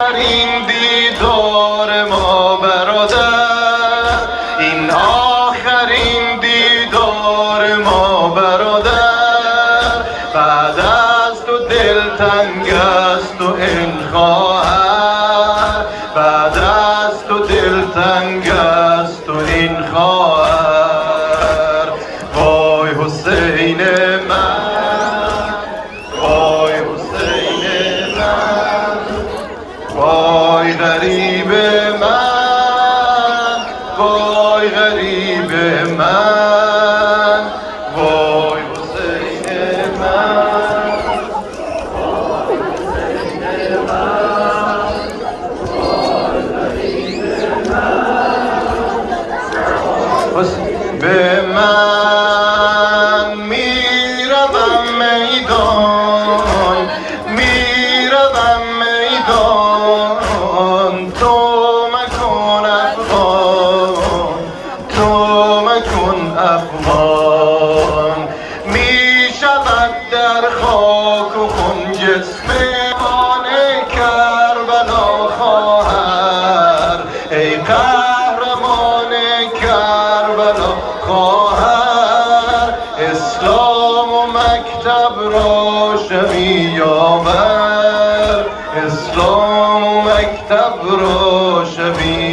این دیدار ما برادر، این آخرین دیدار ما برادر. بعد از تو دلتنگ است و این خواهر، بعد از تو دلتنگ است و این خواهر. وای حسین من، وای حسین من، وای غریب من، وای غریب من، وای حسین من، وای حسین من، وای غریب من. به من میروم میدان، میروم میدان، تو مکن افغان، تو مکن افغان. میشود در خاک و خون جسم آن کربلا خواهر، ای قهرمان کربلا خواهر. اسلام و مکتب را شوی یاور، اسلام و مکتب را شوی